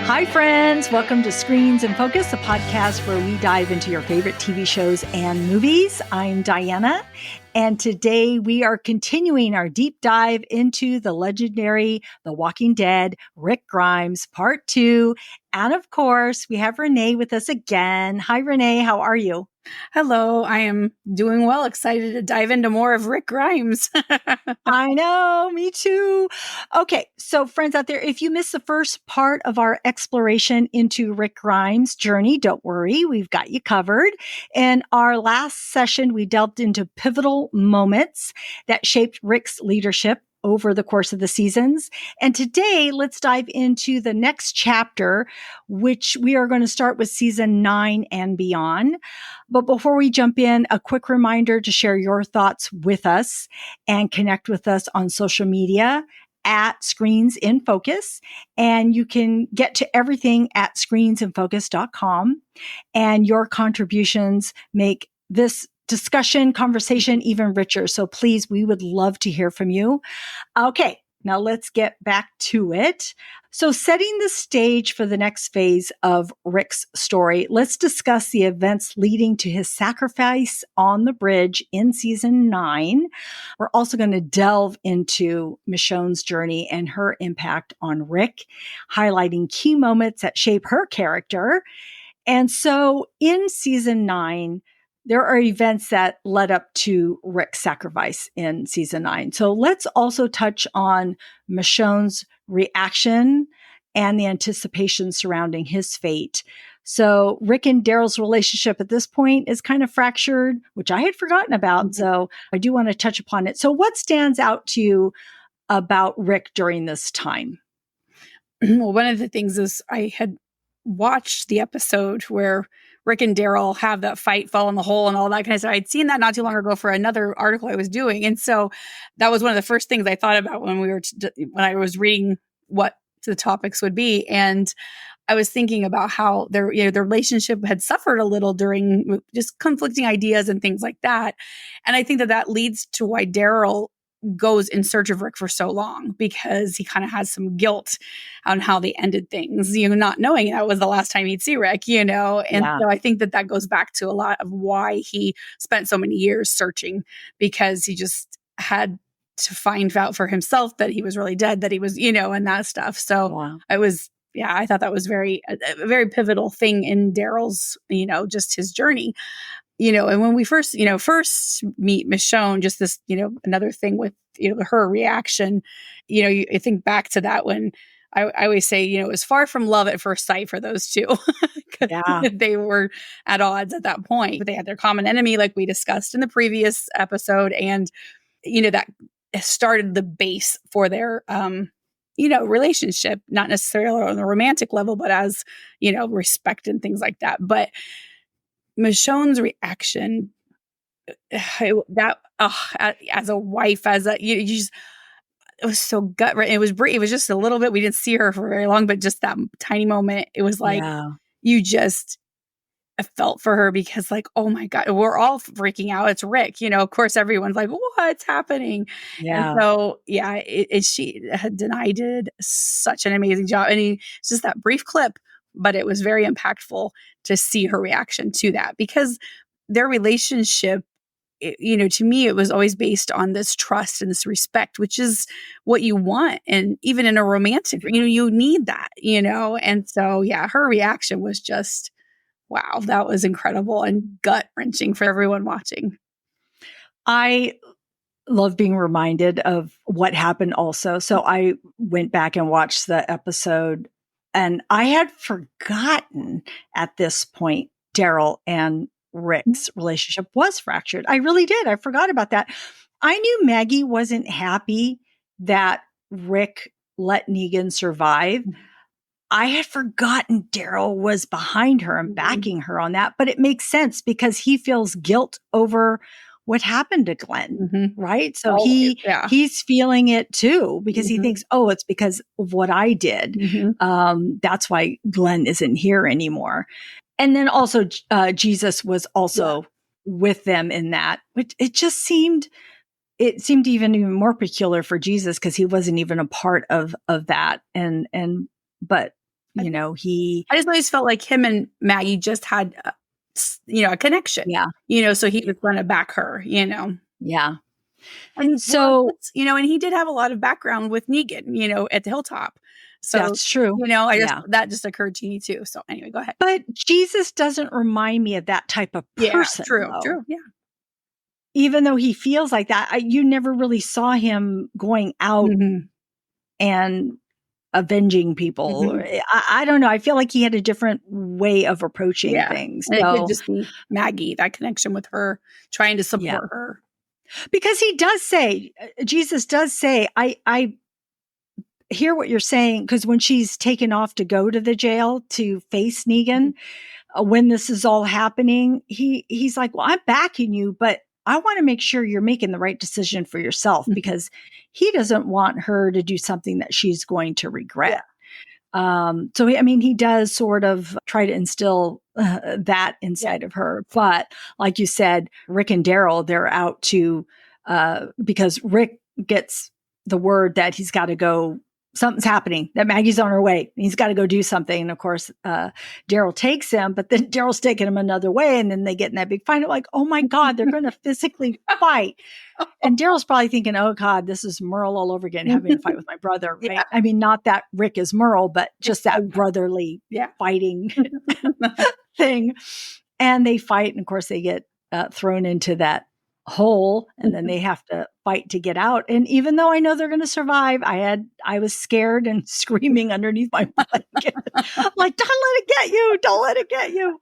Hi, friends. Welcome to Screens in Focus, a podcast where we dive into your favorite TV shows and movies. I'm Diana, and today we are continuing our deep dive into the legendary The Walking Dead, Rick Grimes, Part 2. And of course, we have Renee with us again. Hi, Renee. How are you? Hello, I am doing well. Excited to dive into more of Rick Grimes. I know, me too. Okay, so friends out there, if you missed the first part of our exploration into Rick Grimes' journey, don't worry, we've got you covered. In our last session, we delved into pivotal moments that shaped Rick's leadership over the course of the seasons. And today, let's dive into the next chapter, which we are going to start with season 9 and beyond. But before we jump in, a quick reminder to share your thoughts with us and connect with us on social media at Screens in Focus. And you can get to everything at screensinfocus.com. And your contributions make this discussion, conversation even richer. So please, we would love to hear from you. Okay, now let's get back to it. So setting the stage for the next phase of Rick's story, let's discuss the events leading to his sacrifice on the bridge in season 9. We're also going to delve into Michonne's journey and her impact on Rick, highlighting key moments that shape her character. And so in season 9, there are events that led up to Rick's sacrifice in season 9. So let's also touch on Michonne's reaction and the anticipation surrounding his fate. So Rick and Daryl's relationship at this point is kind of fractured, which I had forgotten about. Mm-hmm. So I do want to touch upon it. So what stands out to you about Rick during this time? Well, one of the things is I had watched the episode where Rick and Daryl have that fight, fall in the hole and all that kind of stuff. I'd seen that not too long ago for another article I was doing. And so that was one of the first things I thought about when when I was reading what the topics would be. And I was thinking about how their relationship had suffered a little during just conflicting ideas and things like that. And I think that leads to why Daryl goes in search of Rick for so long, because he kind of has some guilt on how they ended things, not knowing that was the last time he'd see Rick, And so I think that goes back to a lot of why he spent so many years searching, because he just had to find out for himself that he was really dead, that he was, and that stuff. So I thought that was a very pivotal thing in Daryl's, just his journey. And when we first meet Michonne, just this, another thing with, her reaction, I think back to that when I always say, it was far from love at first sight for those two. They were at odds at that point, but they had their common enemy, like we discussed in the previous episode. And, that started the base for their, relationship, not necessarily on the romantic level, but as, respect and things like that. But Michonne's reaction, as a wife, it was so gut-wrenching. It was just a little bit. We didn't see her for very long, but just that tiny moment, it was like you just felt for her, because like, oh my God, we're all freaking out. It's Rick, Of course, everyone's like, what's happening? Yeah. And so Denai did such an amazing job, and it's just that brief clip. But it was very impactful to see her reaction to that, because their relationship, to me, it was always based on this trust and this respect, which is what you want. And even in a romantic, you need that, And so, her reaction was just, wow, that was incredible and gut-wrenching for everyone watching. I love being reminded of what happened also. So I went back and watched the episode, and I had forgotten at this point Daryl and Rick's relationship was fractured. I really did. I forgot about that. I knew Maggie wasn't happy that Rick let Negan survive. I had forgotten Daryl was behind her and backing her on that, but it makes sense because he feels guilt over what happened to Glenn, right? So he's feeling it too, because he thinks, oh, it's because of what I did. That's why Glenn isn't here anymore. And then also Jesus was also with them in that, but it seemed even more peculiar for Jesus, because he wasn't even a part of that. But He, I just always felt like him and Maggie just had, a connection, yeah, so he was going to back her, yeah. And he So was, and he did have a lot of background with Negan, at the hilltop. So, that's true. Yeah. that just occurred to me too. So anyway, go ahead. But Jesus doesn't remind me of that type of Yeah, person, though. true. Yeah. Even though he feels like that, you never really saw him going out Mhm. and avenging people. Mhm. I don't know. I feel like he had a different way of approaching Yeah. things. And it could So, just be Maggie, that connection with her, trying to yeah, support her. because he does say, Jesus does say, I hear what you're saying. Because when she's taken off to go to the jail to face Negan, when this is all happening, he's like, well, I'm backing you, but I want to make sure you're making the right decision for yourself, Mhm. because he doesn't want her to do something that she's going to regret. Yeah. So he does sort of try to instill that Yeah. inside of her. But like you said, Rick and Daryl, they're out to, because Rick gets the word that he's got to go, something's happening, that Maggie's on her way. He's got to go do something. And of course, Daryl takes him, but then Daryl's taking him another way. And then they get in that big fight. I'm like, oh my God, they're going to physically fight. And Daryl's probably thinking, oh God, this is Merle all over again, having a fight with my brother, Yeah. right? Not that Rick is Merle, but just that brotherly Yeah. fighting thing. And they fight. And of course, they get thrown into that hole, and then they have to fight to get out. And even though I know they're going to survive, I was scared and screaming underneath my blanket. I'm like, don't let it get you. Don't let it get you.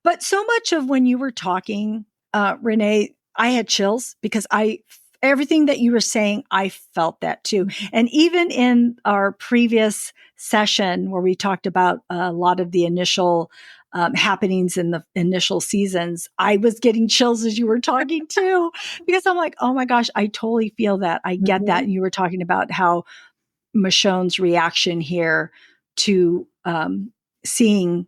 But so much of when you were talking, Renee, I had chills because everything that you were saying, I felt that too. And even in our previous session where we talked about a lot of the initial happenings in the initial seasons, I was getting chills as you were talking too, because I'm like, oh my gosh, I totally feel that. I get that. And you were talking about how Michonne's reaction here to seeing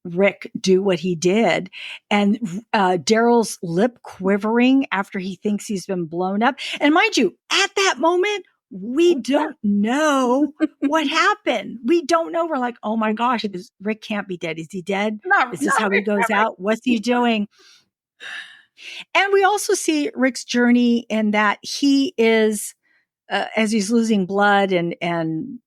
Rick do what he did, and Daryl's lip quivering after he thinks he's been blown up. And mind you, at that moment, we don't know what happened. We don't know. We're like, oh my gosh, Rick can't be dead. Is he dead? Is this how he goes out? What's he doing? And we also see Rick's journey in that he is, as he's losing blood and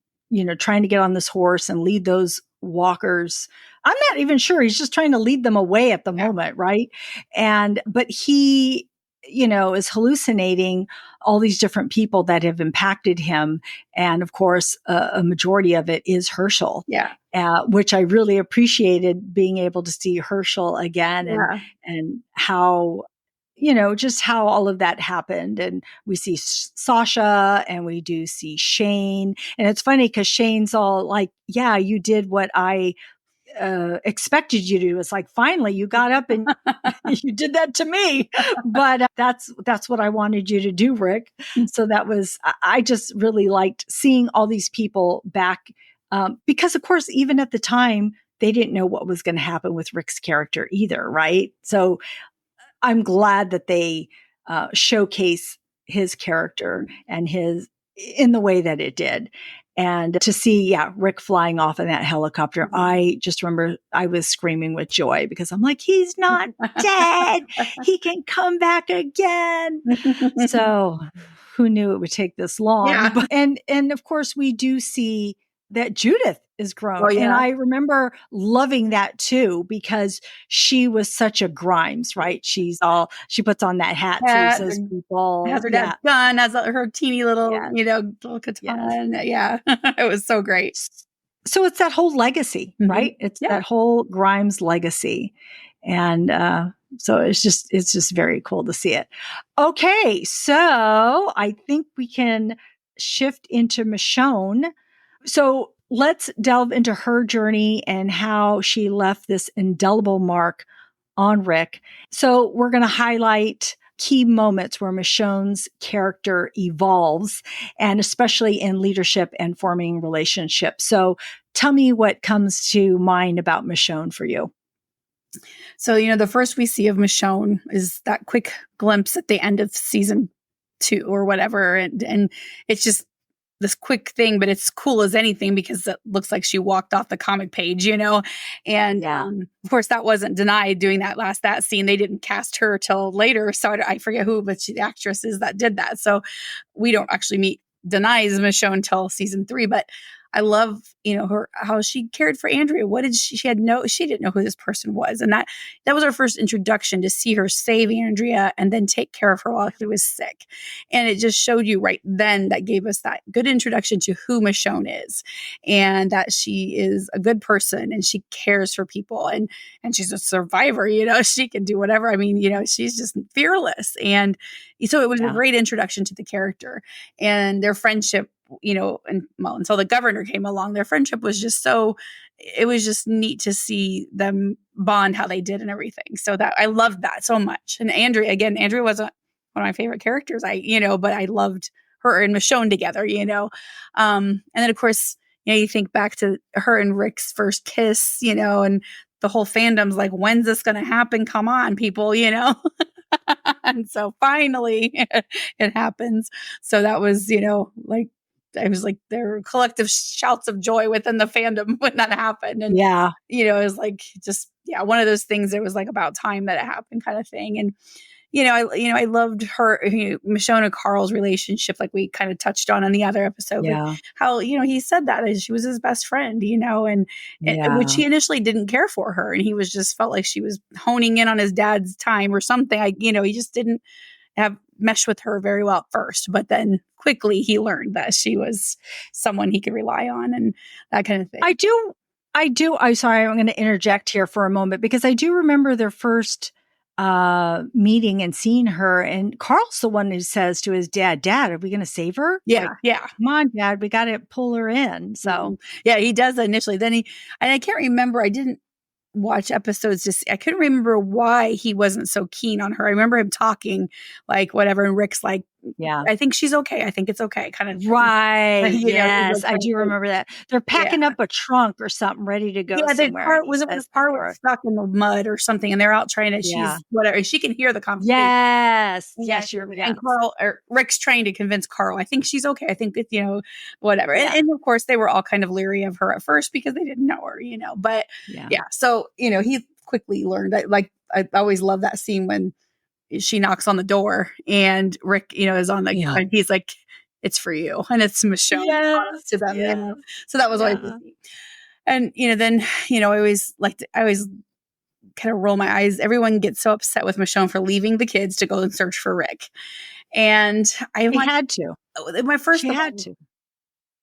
trying to get on this horse and lead those walkers. I'm not even sure. He's just trying to lead them away at the moment, right? But he, is hallucinating all these different people that have impacted him. And of course, a majority of it is Herschel. Yeah. Which I really appreciated, being able to see Herschel again, and how, just how all of that happened. And we see Sasha, and we do see Shane. And it's funny because Shane's all like, yeah, you did what I expected you to do. It's like, finally you got up and you did that to me. But that's what I wanted you to do, Rick. So I just really liked seeing all these people back. Because of course, even at the time, they didn't know what was going to happen with Rick's character either. Right. So I'm glad that they showcase his character and in the way that it did. And to see, Rick flying off in that helicopter, I just remember I was screaming with joy because I'm like, he's not dead. He can come back again. So who knew it would take this long? Yeah. And of course, we do see that Judith is grown. Oh, yeah. And I remember loving that too, because she was such a Grimes, right? She puts on that hat, saves those people. Has her dad's gun, has her teeny little, little katana. Yes. Yeah. It was so great. So it's that whole legacy, right? It's that whole Grimes legacy. And so it's just very cool to see it. Okay. So I think we can shift into Michonne. So let's delve into her journey and how she left this indelible mark on Rick. So we're going to highlight key moments where Michonne's character evolves, and especially in leadership and forming relationships. So tell me what comes to mind about Michonne for you. So, the first we see of Michonne is that quick glimpse at the end of season 2 or whatever. And it's just this quick thing, but it's cool as anything because it looks like she walked off the comic page, you know? And Yeah. of course, that wasn't denied doing that scene. They didn't cast her till later. So I forget who, but the actress is that did that. So we don't actually meet Denai's Michonne until season 3. But I love, her, how she cared for Andrea. What did she didn't know who this person was. And that was our first introduction to see her save Andrea and then take care of her while she was sick. And it just showed you right then, that gave us that good introduction to who Michonne is, and that she is a good person and she cares for people, and she's a survivor, she can do whatever. I mean, she's just fearless. And so it was a great introduction to the character and their friendship, until the governor came along. Their friendship was just it was just neat to see them bond how they did and everything. So that I loved that so much. And Andrea wasn't one of my favorite characters, but I loved her and Michonne together, and then of course, you think back to her and Rick's first kiss, and the whole fandom's like, when's this going to happen? Come on, people, and so finally it happens. So that was, I was like, there were collective shouts of joy within the fandom when that happened. And, it was like, just, one of those things that was like about time that it happened kind of thing. And, I loved her, Michonne and Carl's relationship, like we kind of touched on the other episode, but how, he said that she was his best friend, and which he initially didn't care for her. And he was just felt like she was honing in on his dad's time or something. He just didn't have meshed with her very well at first, but then quickly he learned that she was someone he could rely on and that kind of thing. I do. I'm sorry, I'm going to interject here for a moment because I do remember their first meeting and seeing her, and Carl's the one who says to his dad, are we going to save her? Yeah. Come on, Dad, we got to pull her in. So he does initially. Then and I can't remember, I didn't watch episodes, I couldn't remember why he wasn't so keen on her. I remember him talking like whatever, and Rick's like, I think she's okay. I think it's okay. Kind of. Right. Yes. I do remember that. They're packing up a trunk or something ready to go somewhere. Was stuck in the mud or something, and they're out trying to, she's whatever. She can hear the conversation. Yes. And Carl, or Rick's trying to convince Carl, I think she's okay. I think that, whatever. Yeah. And of course they were all kind of leery of her at first because they didn't know her, but so, he quickly learned that, like, I always love that scene when she knocks on the door and Rick, is on the, and he's like, it's for you. And it's Michonne to them, So that was always, and, then, I always kind of roll my eyes. Everyone gets so upset with Michonne for leaving the kids to go and search for Rick. And had to. My first, she had to.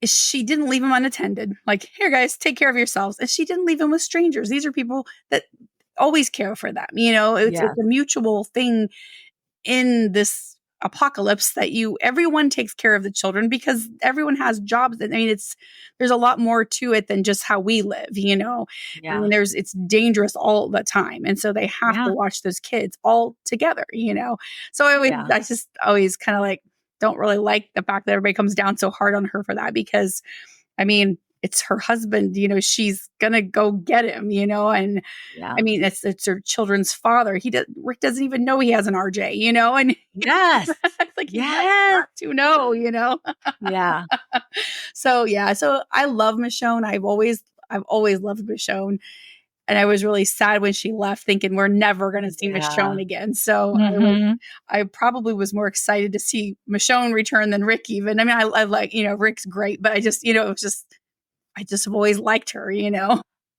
She didn't leave him unattended. Like, here, guys, take care of yourselves. And she didn't leave him with strangers. These are people that always care for them. It's a mutual thing in this apocalypse that everyone takes care of the children because everyone has jobs. I mean, there's a lot more to it than just how we live, I mean, it's dangerous all the time. And so they have to watch those kids all together, So I just always kind of like, don't really like the fact that everybody comes down so hard on her for that, because I mean, it's her husband, she's going to go get him, and I mean, it's her children's father. Rick doesn't even know he has an RJ, and it's like, to know, So I love Michonne. I've always loved Michonne. And I was really sad when she left, thinking we're never going to see Michonne again. So I probably was more excited to see Michonne return than Rick even. I mean, I like, Rick's great, but I just, it was just, I just have always liked her,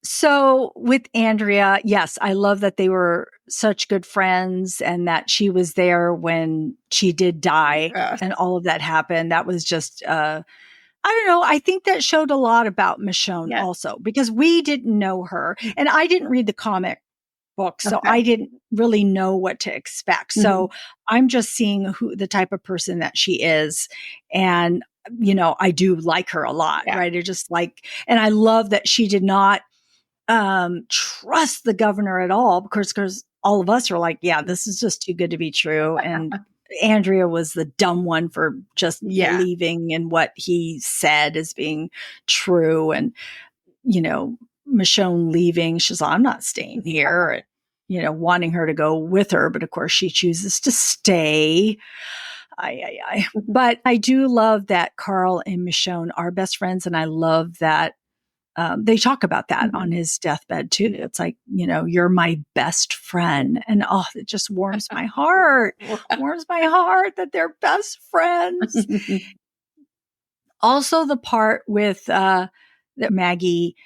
So with Andrea, yes, I love that they were such good friends and that she was there when she did die and all of that happened. That was just, I don't know. I think that showed a lot about Michonne also, because we didn't know her and I didn't read the comic book. So I didn't really know what to expect. So I'm just seeing the type of person that she is. And, I do like her a lot, right? I just like, and I love that she did not trust the governor at all, because all of us are like, this is just too good to be true. And Andrea was the dumb one for just believing in what he said as being true. And, Michonne leaving, she's like, I'm not staying here, and, wanting her to go with her. But of course she chooses to stay. But I do love that Carl and Michonne are best friends. And I love that they talk about that on his deathbed too. It's like, you're my best friend. And it just warms my heart, that they're best friends. Also the part with that Maggie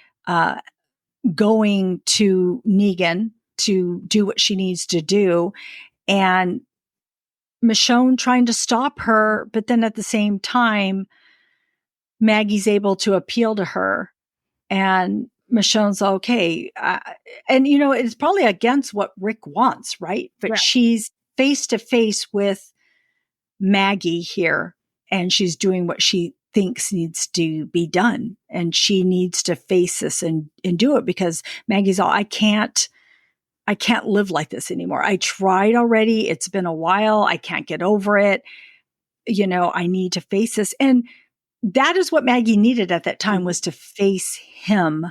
going to Negan to do what she needs to do, and Michonne trying to stop her, but then at the same time, Maggie's able to appeal to her, and Michonne's okay. And, it's probably against what Rick wants, right? But she's face to face with Maggie here, and she's doing what she thinks needs to be done. And she needs to face this and do it, because Maggie's all, I can't live like this anymore. I tried already. It's been a while. I can't get over it. I need to face this. And that is what Maggie needed at that time, was to face him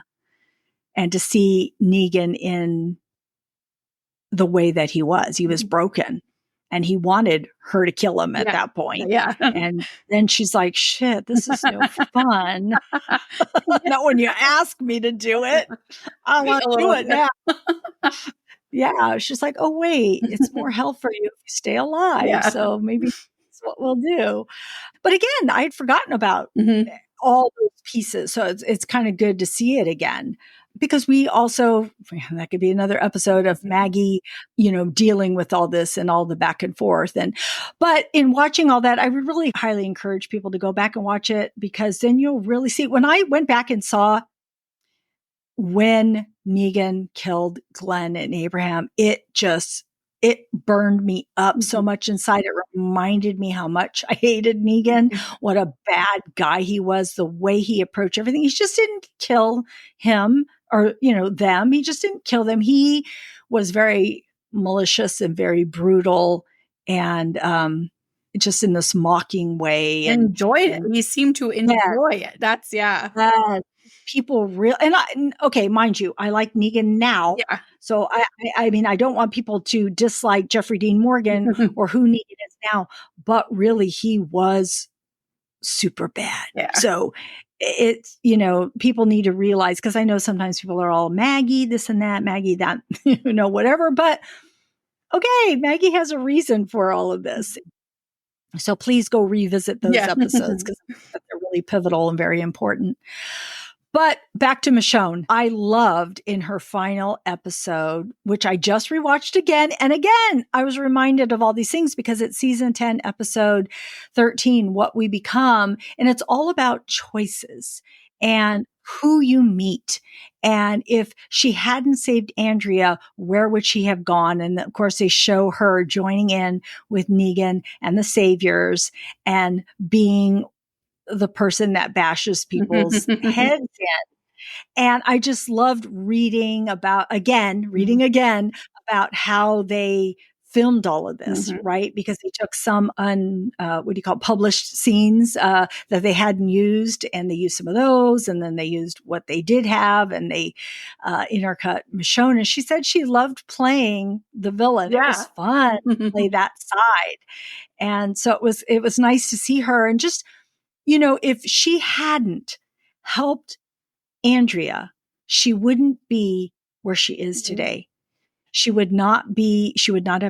and to see Negan in the way that he was. He was broken, and he wanted her to kill him at that point. Yeah. And then she's like, shit, this is no fun. Not when you ask me to do it. I want to do it now. Yeah. She's like, oh, wait, it's more hell for you if you stay alive. Yeah. So maybe that's what we'll do. But again, I had forgotten about all those pieces. So it's kind of good to see it again, because we also, that could be another episode of Maggie, dealing with all this and all the back and forth. But in watching all that, I would really highly encourage people to go back and watch it, because then you'll really see. When I went back and saw when Negan killed Glenn and Abraham, it burned me up so much inside. It reminded me how much I hated Negan, what a bad guy he was, the way he approached everything. He just didn't kill him or, them. He just didn't kill them. He was very malicious and very brutal, and just in this mocking way. Enjoyed it. He seemed to enjoy it. That's, people real okay, mind you, I like Negan now. Yeah. So I mean, I don't want people to dislike Jeffrey Dean Morgan or who Negan is now, but really he was super bad. Yeah. So it's, people need to realize, because I know sometimes people are all Maggie, this and that, Maggie, that, whatever. But okay, Maggie has a reason for all of this. So please go revisit those episodes, because they're really pivotal and very important. But back to Michonne. I loved in her final episode, which I just rewatched again. And again, I was reminded of all these things, because it's season 10, episode 13, What We Become. And it's all about choices and who you meet. And if she hadn't saved Andrea, where would she have gone? And of course, they show her joining in with Negan and the Saviors and being the person that bashes people's heads in. And I just loved reading again about how they filmed all of this, right? Because they took some published scenes that they hadn't used, and they used some of those, and then they used what they did have, and they intercut Michonne. And she said she loved playing the villain. Yeah. It was fun to play that side. And so it was nice to see her. And just, if she hadn't helped Andrea, she wouldn't be where she is today. She would not have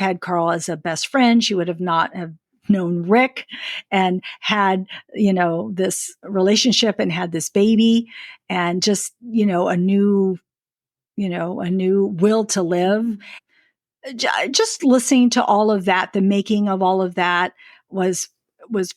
had Carl as a best friend. She would have not have known Rick and had, this relationship and had this baby, and just, a new will to live. Just listening to all of that, the making of all of that was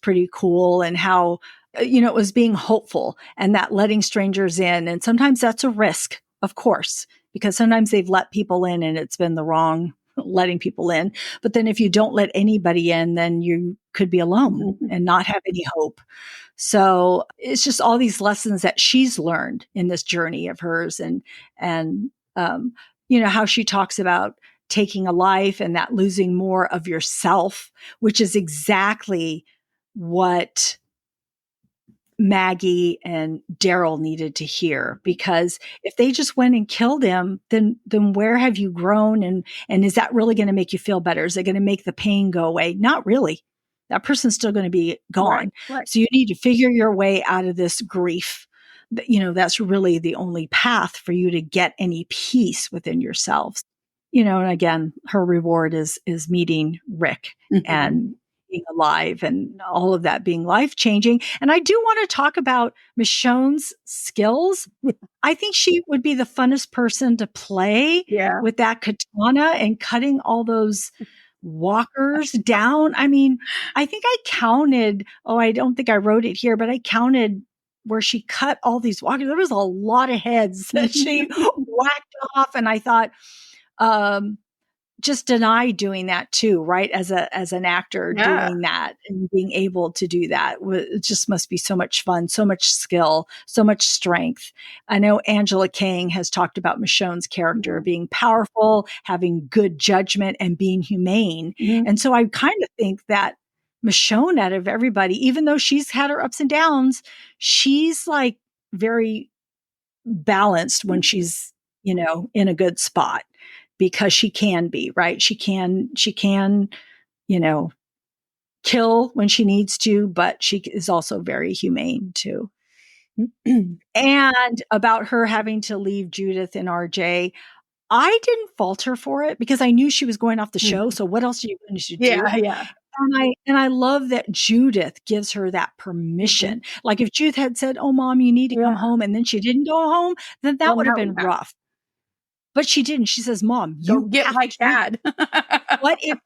pretty cool, and how, it was being hopeful, and that letting strangers in. And sometimes that's a risk, of course, because sometimes they've let people in and it's been the wrong letting people in. But then if you don't let anybody in, then you could be alone and not have any hope. So it's just all these lessons that she's learned in this journey of hers, and how she talks about taking a life and that losing more of yourself, which is exactly what Maggie and Daryl needed to hear, because if they just went and killed him, then where have you grown? And is that really going to make you feel better? Is it going to make the pain go away? Not really. That person's still going to be gone. Right. So you need to figure your way out of this grief. That's really the only path for you to get any peace within yourselves. And again, her reward is meeting Rick and being alive, and all of that being life changing. And I do want to talk about Michonne's skills. I think she would be the funnest person to play with that katana and cutting all those walkers down. I mean, I think I counted, I don't think I wrote it here, but I counted where she cut all these walkers. There was a lot of heads that she whacked off. And I thought, just deny doing that too, right? As an actor, doing that and being able to do that, it just must be so much fun, so much skill, so much strength. I know Angela Kang has talked about Michonne's character being powerful, having good judgment, and being humane. And so I kind of think that Michonne, out of everybody, even though she's had her ups and downs, she's like very balanced when she's, in a good spot. Because she can be, right? She can, kill when she needs to, but she is also very humane too. And about her having to leave Judith and RJ, I didn't fault her for it, because I knew she was going off the show. So what else are you going to do? Yeah. And I love that Judith gives her that permission. Like if Judith had said, "Oh, Mom, you need to come home," and then she didn't go home, then that would have been rough. But she didn't. She says, "Mom, you get my dad." What if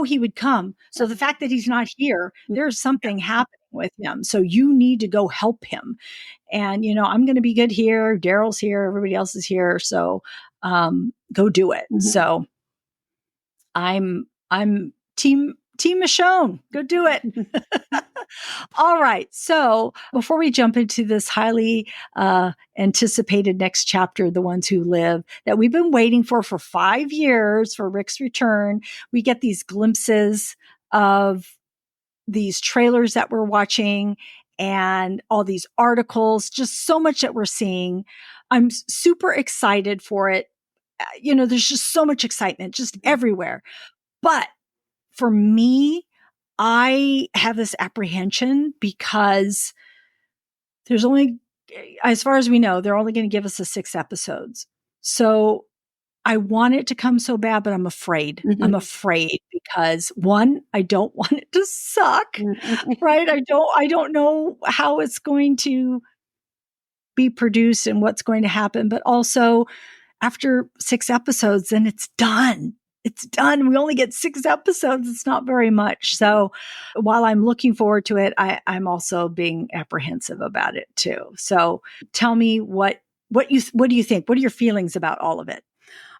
he would come? So the fact that he's not here, there's something happening with him. So you need to go help him. And, I'm going to be good here. Daryl's here. Everybody else is here. So go do it. So I'm team Michonne. Go do it. All right. So before we jump into this highly anticipated next chapter, The Ones Who Live, that we've been waiting for 5 years for Rick's return, we get these glimpses of these trailers that we're watching and all these articles, just so much that we're seeing. I'm super excited for it. There's just so much excitement just everywhere. But for me, I have this apprehension because there's only, as far as we know, they're only going to give us the 6 episodes. So I want it to come so bad, but I'm afraid. I'm afraid because, one, I don't want it to suck, right? I don't know how it's going to be produced and what's going to happen, but also after 6 episodes, then it's done. It's done. We only get 6 episodes. It's not very much. So while I'm looking forward to it, I'm also being apprehensive about it too. So tell me what do you think? What are your feelings about all of it?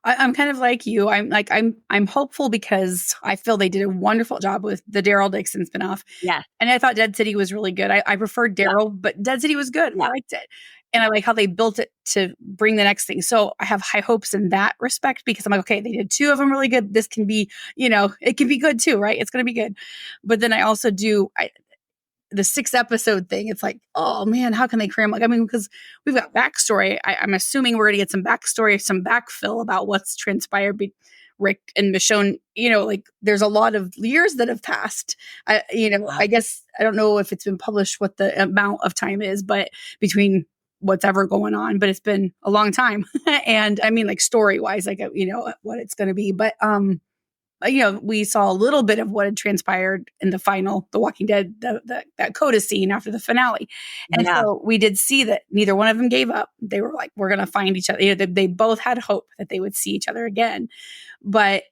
I'm kind of like you. I'm hopeful because I feel they did a wonderful job with the Daryl Dixon spinoff. Yeah. And I thought Dead City was really good. I preferred Daryl, but Dead City was good. I liked it. And I like how they built it to bring the next thing. So I have high hopes in that respect, because I'm like, okay, they did 2 of them really good. This can be, it can be good too, right? It's going to be good. But then I also do, the 6 episode thing, it's like, oh man, how can they cram? Because we've got backstory. I'm assuming we're going to get some backstory, some backfill about what's transpired Rick and Michonne. There's a lot of years that have passed. I guess I don't know if it's been published what the amount of time is, but between what's ever going on, but it's been a long time. And I mean, like story wise, what it's going to be, but we saw a little bit of what had transpired in the final, The Walking Dead, that coda scene after the finale. And so we did see that neither one of them gave up. They were like, we're going to find each other. They both had hope that they would see each other again. But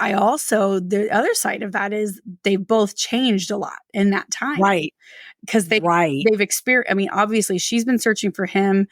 I also, the other side of that is they've both changed a lot in that time. Right. Because they've experienced, obviously she's been searching for him.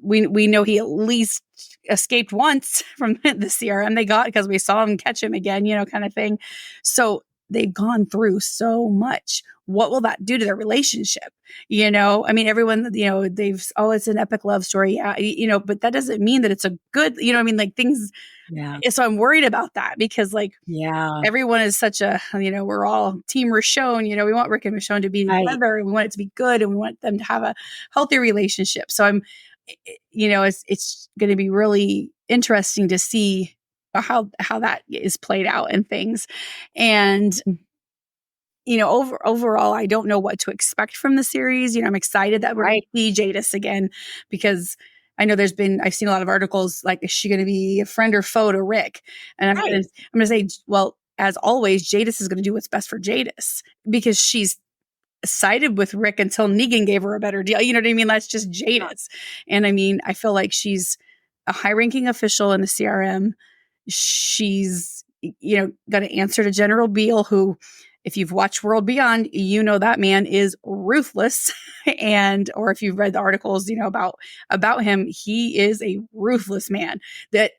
We know he at least escaped once from the CRM they got because we saw him catch him again, kind of thing. So they've gone through so much. What will that do to their relationship? I mean, everyone, it's an epic love story. Yeah, but that doesn't mean that it's a good, I mean, like things. Yeah. So I'm worried about that because like Yeah. everyone is such a, we're all team Michonne, we want Rick and Michonne to be Right. together and we want it to be good and we want them to have a healthy relationship. So it's going to be really interesting to see how that is played out and things. And overall, I don't know what to expect from the series. I'm excited that we're going Right. to see Jadis again because I know I've seen a lot of articles like, is she going to be a friend or foe to Rick? And I'm Right. going to say, well, as always, Jadis is going to do what's best for Jadis because she's sided with Rick until Negan gave her a better deal. You know what I mean? That's just Jadis. And I mean, I feel like she's a high ranking official in the CRM. She's, got to answer to General Beale, who, if you've watched World Beyond, that man is ruthless. Or if you've read the articles, about him, he is a ruthless man that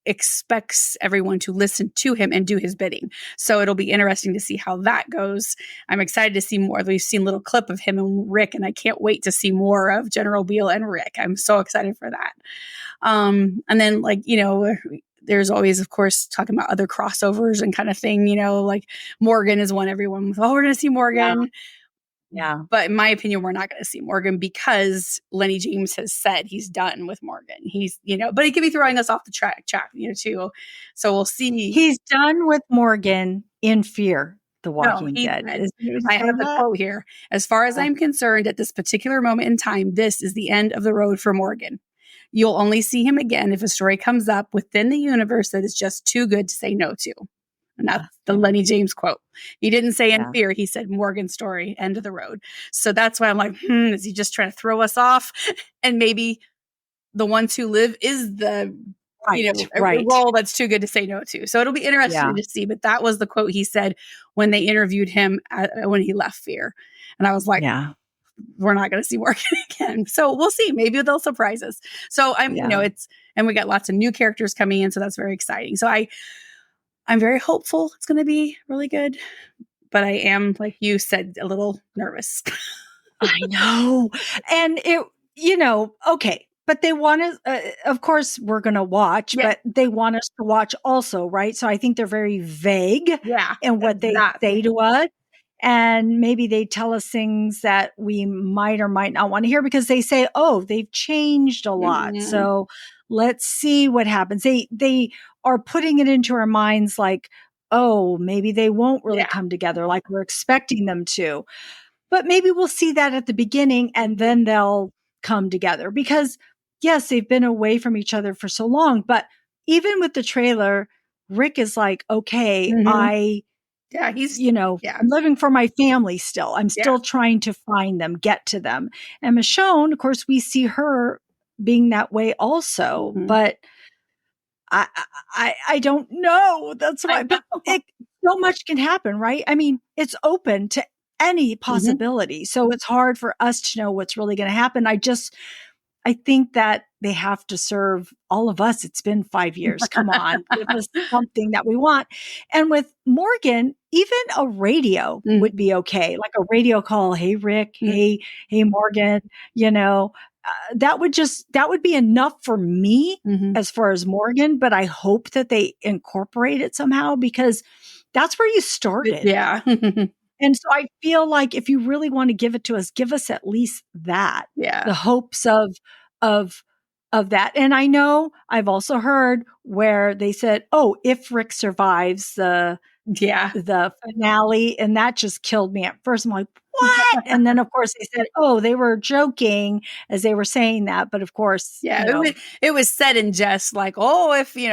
expects everyone to listen to him and do his bidding. So it'll be interesting to see how that goes. I'm excited to see more. We've seen a little clip of him and Rick, and I can't wait to see more of General Beale and Rick. I'm so excited for that. And then there's always, of course, talking about other crossovers and kind of thing, like Morgan is one everyone was, we're going to see Morgan. Yeah. But in my opinion, we're not going to see Morgan because Lenny James has said he's done with Morgan. He's, but he could be throwing us off the track, too. So we'll see. He's done with Morgan in Fear the Walking Dead. Said, I have the quote here. As far as I'm concerned, at this particular moment in time, this is the end of the road for Morgan. You'll only see him again if a story comes up within the universe that is just too good to say no to. And that's the Lenny James quote. He didn't say in Fear. He said Morgan story, end of the road. So that's why I'm like, is he just trying to throw us off? And maybe the ones who live is the, a role that's too good to say no to. So it'll be interesting to see. But that was the quote he said when they interviewed him when he left Fear. And I was like, we're not going to see Morgan again. So we'll see. Maybe they'll surprise us. So and we got lots of new characters coming in. So that's very exciting. So I'm very hopeful it's going to be really good, but I am, like you said, a little nervous. I know. And okay. But they want us, of course, we're going to watch, but they want us to watch also, right? So I think they're very vague in what they say to us. And maybe they tell us things that we might or might not want to hear because they say, oh, they've changed a lot. Mm-hmm. So let's see what happens. They are putting it into our minds like, oh, maybe they won't really come together like we're expecting them to. But maybe we'll see that at the beginning and then they'll come together because yes, they've been away from each other for so long. But even with the trailer, Rick is like, okay, I'm living for my family still. I'm still trying to find them, get to them. And Michonne, of course, we see her being that way also, but I don't know. That's why, but so much can happen, right? I mean, it's open to any possibility. So it's hard for us to know what's really going to happen. I think that they have to serve all of us. It's been 5 years. Come on, give us something that we want. And with Morgan, even a radio would be okay. Like a radio call. Hey, Rick. Hey, Morgan, that would be enough for me as far as Morgan, but I hope that they incorporate it somehow because that's where you started. Yeah. And so I feel like if you really want to give it to us, give us at least that. Yeah. The hopes of that. And I know I've also heard where they said, oh, if Rick survives the finale, and that just killed me at first. I'm like, what? And then of course they said, oh, they were joking as they were saying that. But of course, it was said in jest, like, oh, if, you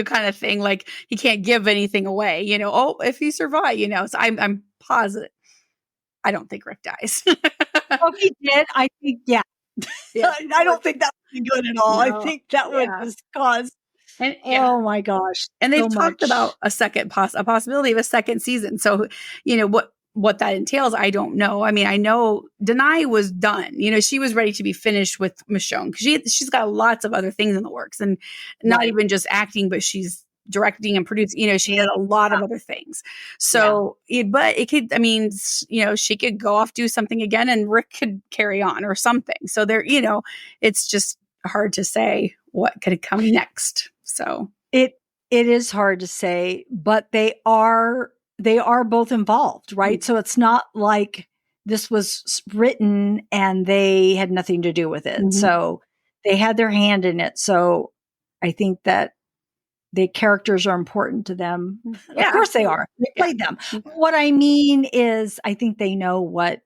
kind of thing, like he can't give anything away, oh, if he survive, so I'm positive. I don't think Rick dies. Well, if he did, I think, I don't think that would be good at all. No, I think that would just cause oh my gosh. And they've talked about a possibility of a second season. So, what that entails, I don't know. I mean, I know Denai was done. She was ready to be finished with Michonne because she's got lots of other things in the works and not even just acting, but she's directing and producing, she did a lot of other things. So, but it could, I mean, she could go off, do something again, and Rick could carry on or something. So there, it's just hard to say what could come next. So it is hard to say, but they are both involved, right? So it's not like this was written and they had nothing to do with it. So they had their hand in it. So I think that the characters are important to them. Of course they are. They played them. What I mean is I think they know what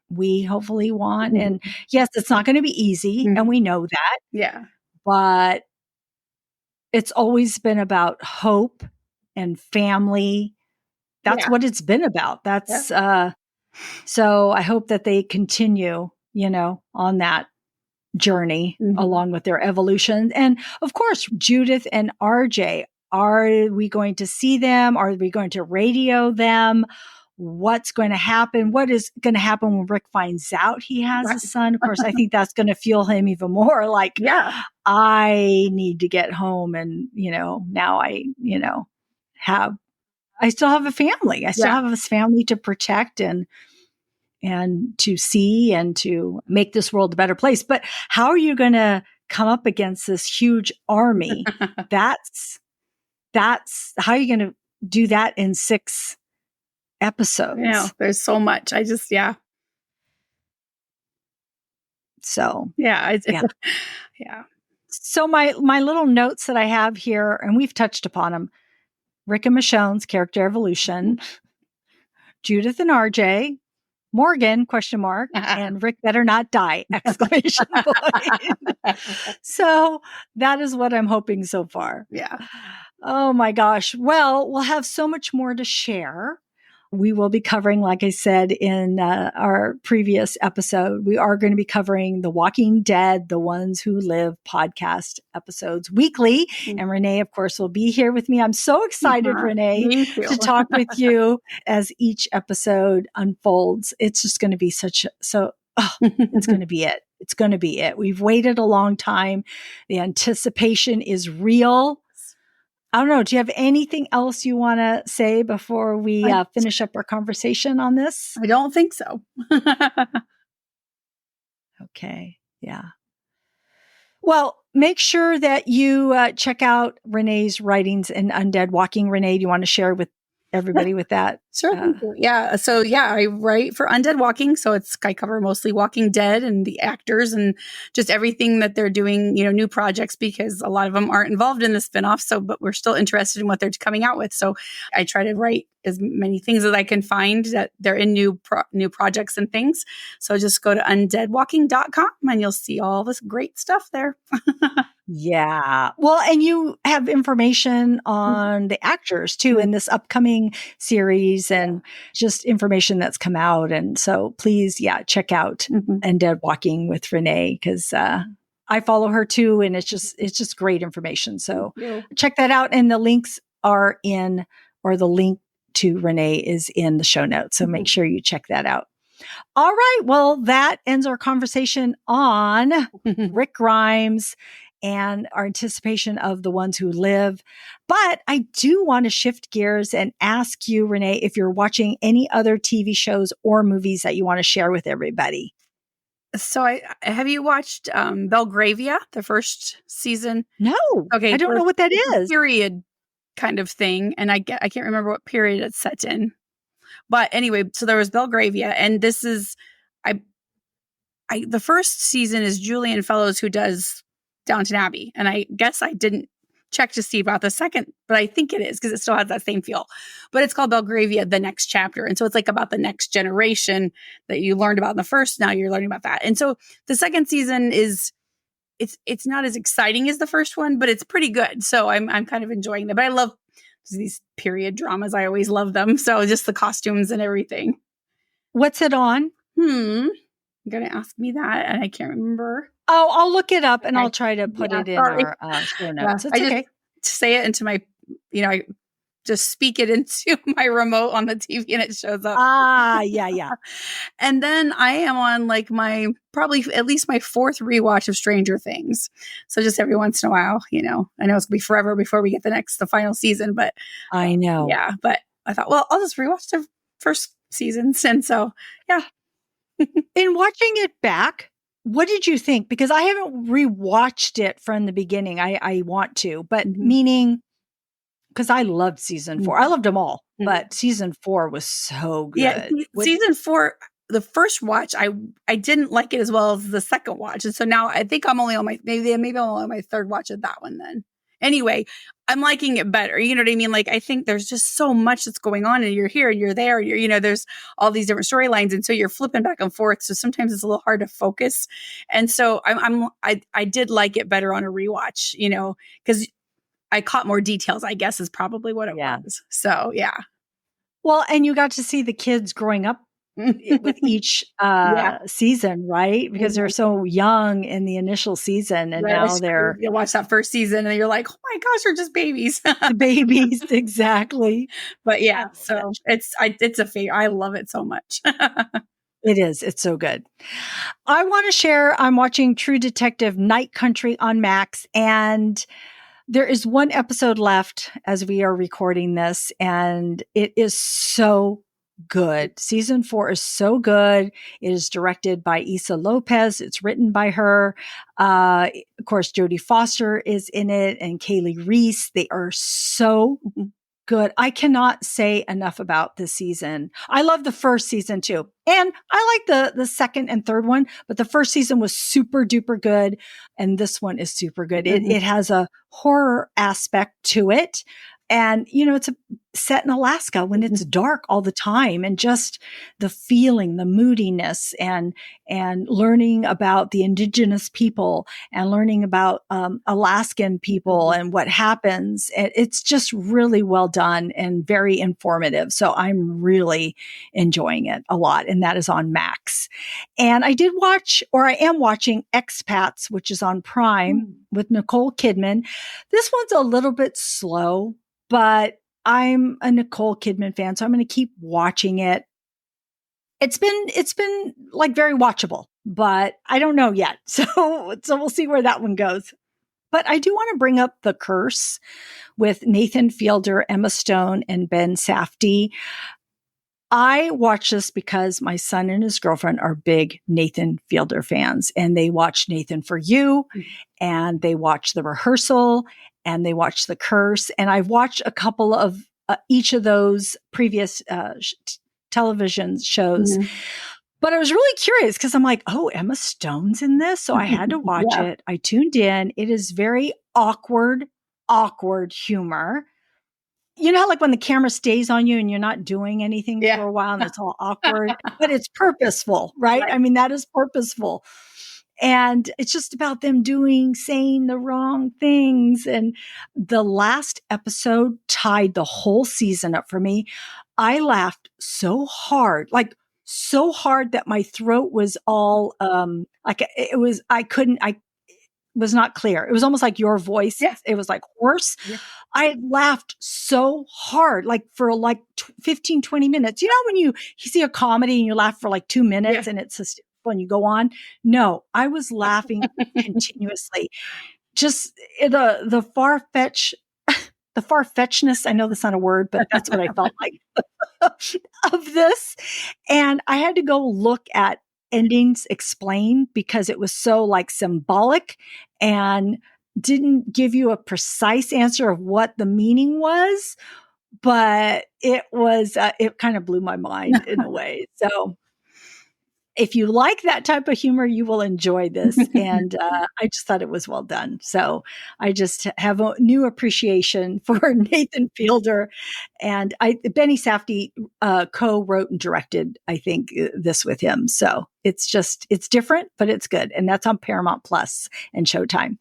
we hopefully want. And yes, it's not going to be easy. And we know that. Yeah. But it's always been about hope and family. That's what it's been about. That's, so I hope that they continue, on that journey along with their evolution. And of course, Judith and RJ, are we going to see them? Are we going to radio them? What's going to happen? What is going to happen when Rick finds out he has a son? Of course, I think that's going to fuel him even more like, I need to get home. And, now I still have a family. I still have a family to protect and to see and to make this world a better place. But how are you going to come up against this huge army? That's how are you going to do that in 6 episodes? There's so much. So, yeah. So my little notes that I have here, and we've touched upon them: Rick and Michonne's character evolution, Judith and RJ, Morgan, ? And Rick better not die, ! So that is what I'm hoping so far. Yeah. Oh my gosh. Well, we'll have so much more to share. We will be covering, like I said in our previous episode, we are going to be covering The Walking Dead, The Ones Who Live podcast episodes weekly. And Renee, of course, will be here with me. I'm so excited, Renee, to talk with you as each episode unfolds. It's just going to be it's going to be it. It's going to be it. We've waited a long time. The anticipation is real. I don't know. Do you have anything else you want to say before we finish up our conversation on this? I don't think so. Okay. Yeah. Well, make sure that you check out Renee's writings in Undead Walking. Renee, do you want to share with everybody with that? Sure. Yeah. So I write for Undead Walking. So I cover mostly Walking Dead and the actors and just everything that they're doing, new projects, because a lot of them aren't involved in the spinoff. But we're still interested in what they're coming out with. So I try to write as many things as I can find that they're in new projects and things. So just go to undeadwalking.com and you'll see all this great stuff there. Yeah. Well, and you have information on the actors too in this upcoming series and just information that's come out. And so please, check out Undead Walking with Renee, because I follow her too. And it's just great information. So check that out. And the links are the link to Renee is in the show notes. So make sure you check that out. All right. Well, that ends our conversation on Rick Grimes and our anticipation of The Ones Who Live. But I do want to shift gears and ask you, Renee, if you're watching any other TV shows or movies that you want to share with everybody. So have you watched Belgravia, the first season? No. Okay. I don't know what that is. Period kind of thing. And I can't remember what period it's set in. But anyway, so there was Belgravia, and this is the first season is Julian Fellows, who does Downton Abbey. And I guess I didn't check to see about the second, but I think it is because it still has that same feel. But it's called Belgravia, The Next Chapter. And so it's like about the next generation that you learned about in the first. Now you're learning about that. And so the second season it's not as exciting as the first one, but it's pretty good. So I'm kind of enjoying them. But I love these period dramas. I always love them. So just the costumes and everything. What's it on? You're going to ask me that, and I can't remember. Oh, I'll look it up and I'll try to put it in our show notes. It's okay. Just say it into my, just speak it into my remote on the TV and it shows up. Yeah. And then I am on like my probably at least my fourth rewatch of Stranger Things. So just every once in a while, I know it's gonna be forever before we get the final season, but I know. yeah, but I thought, well, I'll just rewatch the first seasons. And so, yeah. In watching it back, what did you think? Because I haven't rewatched it from the beginning. I want to, but meaning, because I loved season 4. I loved them all, but season 4 was so good. Yeah, season 4, the first watch, I didn't like it as well as the second watch, and so now I think I'm only on my maybe I'm only on my third watch of that one. Then anyway, I'm liking it better. You know what I mean? Like I think there's just so much that's going on, and you're here and you're there. There's all these different storylines, and so you're flipping back and forth. So sometimes it's a little hard to focus, and so I did like it better on a rewatch. Because I caught more details, I guess, is probably what it was. So, yeah. Well, and you got to see the kids growing up with each season, right? Because they're so young in the initial season, and now you watch that first season and you're like, oh my gosh, they're just babies. The babies, exactly. But yeah, so it's a favorite. I love it so much. It is. It's so good. I want to share, I'm watching True Detective Night Country on Max, and there is one episode left as we are recording this, and it is so good. Season 4 is so good. It is directed by Issa Lopez. It's written by her. Of course, Jodie Foster is in it, and Kaylee Reese. They are so good. I cannot say enough about this season. I love the first season too. And I like the second and third one, but the first season was super duper good. And this one is super good. It has a horror aspect to it. And, it's set in Alaska when it's dark all the time, and just the feeling, the moodiness, and learning about the indigenous people, and learning about Alaskan people and what happens. It's just really well done and very informative. So I'm really enjoying it a lot. And that is on Max. And I am watching Expats, which is on Prime with Nicole Kidman. This one's a little bit slow, but I'm a Nicole Kidman fan, so I'm going to keep watching it. It's been like very watchable, but I don't know yet. So we'll see where that one goes. But I do want to bring up The Curse with Nathan Fielder, Emma Stone, and Ben Safdie. I watch this because my son and his girlfriend are big Nathan Fielder fans, and they watch Nathan For You, and they watch The Rehearsal, and they watch The Curse. And I've watched a couple of each of those previous television shows. But I was really curious because I'm like, oh, Emma Stone's in this. So I had to watch it. I tuned in. It is very awkward humor. You know how like when the camera stays on you and you're not doing anything for a while and it's all awkward, but it's purposeful, right? I mean, that is purposeful. And it's just about them saying the wrong things. And the last episode tied the whole season up for me. I laughed so hard that my throat was all, was not clear. It was almost like your voice. Yeah. It was like hoarse. Yeah. I laughed so hard, for 15, 20 minutes. You know, when you see a comedy and you laugh for 2 minutes and it's just when you go on. No, I was laughing continuously. Just the far-fetchedness. I know that's not a word, but that's what I felt like of this. And I had to go look at Endings Explained because it was so symbolic and didn't give you a precise answer of what the meaning was, but it was, it kind of blew my mind in a way. So if you like that type of humor, you will enjoy this. And I just thought it was well done. So I just have a new appreciation for Nathan Fielder. And Benny Safdie co-wrote and directed, I think, this with him. So it's different, but it's good. And that's on Paramount Plus and Showtime.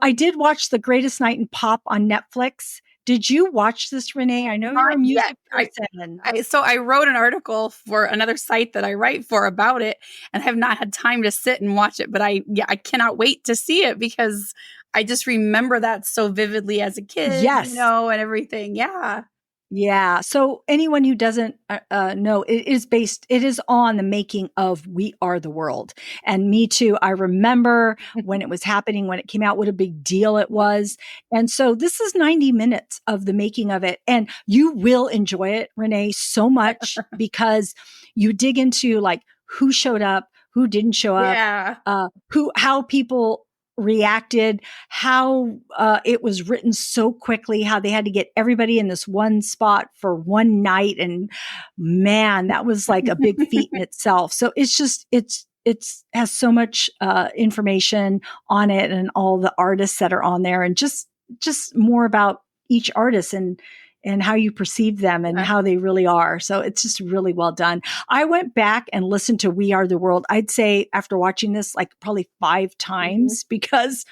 I did watch The Greatest Night in Pop on Netflix. Did you watch this, Renee? I know you're a music person. So I wrote an article for another site that I write for about it, and have not had time to sit and watch it. But I cannot wait to see it because I just remember that so vividly as a kid, and everything. Yeah. Yeah. So anyone who doesn't know, it is on the making of We Are the World. And me too. I remember when it was happening, when it came out, what a big deal it Yeah. was. And so this is 90 minutes of the making of it. And you will enjoy it, Renee, so much because you dig into like who showed up, who didn't show up, Yeah. how people reacted, how it was written so quickly, how they had to get everybody in this one spot for one night. And man, that was like a big feat in itself. So it's has so much information on it and all the artists that are on there and just more about each artist and how you perceive them and Yeah. how they really are. So it's just really well done. I went back and listened to We Are the World. I'd say after watching this, like probably 5 times because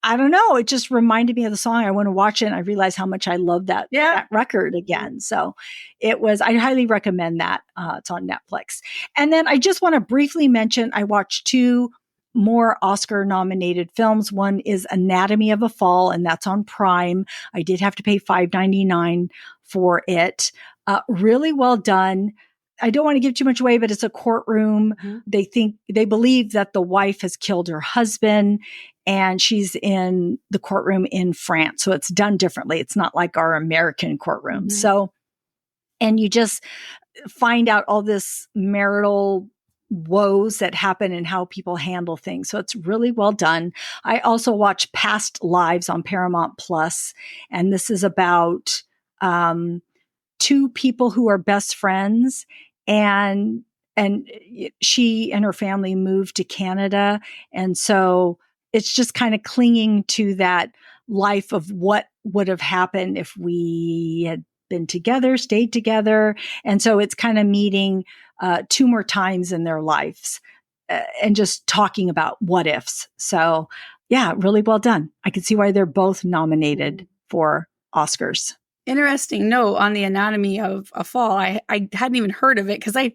I don't know, it just reminded me of the song. I want to watch it and I realized how much I love Yeah. that record again. So I highly recommend that. It's on Netflix. And then I just want to briefly mention, I watched 2 more Oscar nominated films. One is Anatomy of a Fall, and that's on Prime. I did have to pay $5.99 for it. Really well done. I don't want to give too much away, but it's a courtroom. They believe that the wife has killed her husband and she's in the courtroom in France. So it's done differently. It's not like our American courtroom. So, and you just find out all this marital woes that happen and how people handle things. So it's really well done. I also watch Past Lives on Paramount Plus, and this is about 2 people who are best friends, and she and her family moved to Canada, and so it's just kind of clinging to that life of what would have happened if we had been together, stayed together. And so it's kind of meeting 2 more times in their lives and just talking about what ifs. So yeah, really well done. I can see why they're both nominated for Oscars. Interesting note on the Anatomy of a Fall. I hadn't even heard of it because I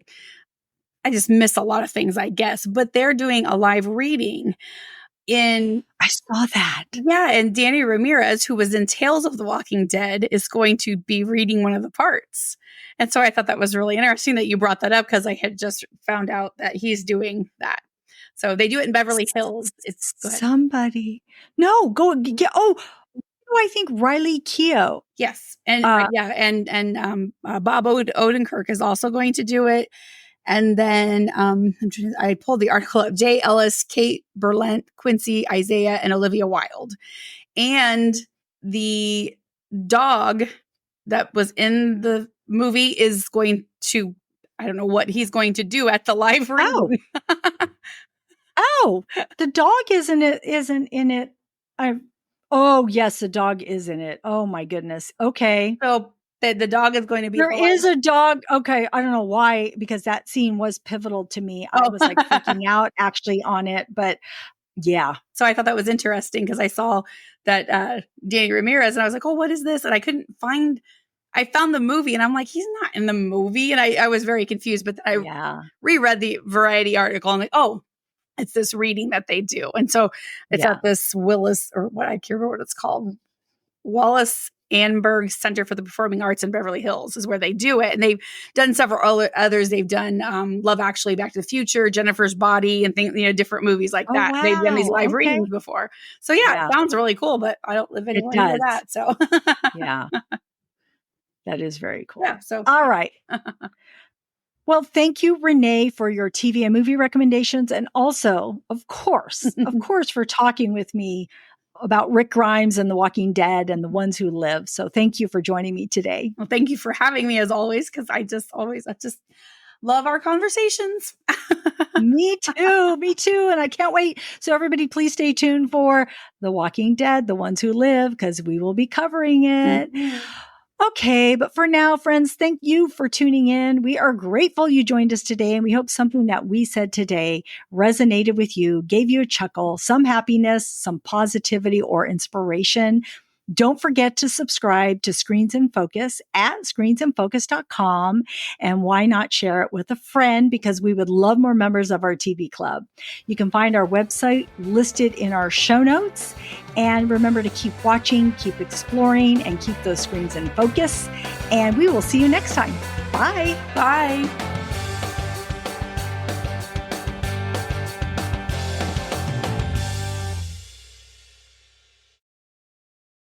just miss a lot of things, I guess. But they're doing a live reading in. I saw that. Yeah, and Danny Ramirez, who was in Tales of the Walking Dead, is going to be reading one of the parts. And so I thought that was really interesting that you brought that up because I had just found out that he's doing that. So they do it in Beverly Hills. It's go ahead. Somebody. No, go get. Oh, I think Riley Keough. Yes, and Bob Odenkirk is also going to do it. And then I pulled the article up. Jay Ellis, Kate Berlant, Quincy, Isaiah, and Olivia Wilde. And the dog that was in the movie is going to, I don't know what he's going to do at the live reading. Oh, the dog isn't in it. Oh, yes, the dog is in it. Oh my goodness. Okay. So the dog is going to be. There is a dog. Okay. I don't know why, because that scene was pivotal to me. I was like freaking out actually on it, but yeah. So I thought that was interesting because I saw that Danny Ramirez and I was like, oh, what is this? And I couldn't find. I found the movie and I'm like, he's not in the movie. And I was very confused, but then I reread the Variety article and like, oh, it's this reading that they do. And so it's at this Willis, or what, I can't remember what it's called. Wallace Annenberg Center for the Performing Arts in Beverly Hills is where they do it. And they've done several others. They've done Love Actually, Back to the Future, Jennifer's Body, and things, different movies like that. Wow. They've done these live readings before. So yeah, it sounds really cool, but I don't live anywhere near that. So yeah, that is very cool. Yeah. So all right. Well, thank you, Renee, for your TV and movie recommendations. And also, of course, for talking with me about Rick Grimes and The Walking Dead and The Ones Who Live. So thank you for joining me today. Well, thank you for having me as always, because I just love our conversations. Me too. And I can't wait. So everybody, please stay tuned for The Walking Dead, The Ones Who Live, because we will be covering it. Okay, but for now, friends, thank you for tuning in. We are grateful you joined us today, and we hope something that we said today resonated with you, gave you a chuckle, some happiness, some positivity or inspiration. Don't forget to subscribe to Screens in Focus at screensinfocus.com. And why not share it with a friend? Because we would love more members of our TV club. You can find our website listed in our show notes. And remember to keep watching, keep exploring, and keep those screens in focus. And we will see you next time. Bye. Bye.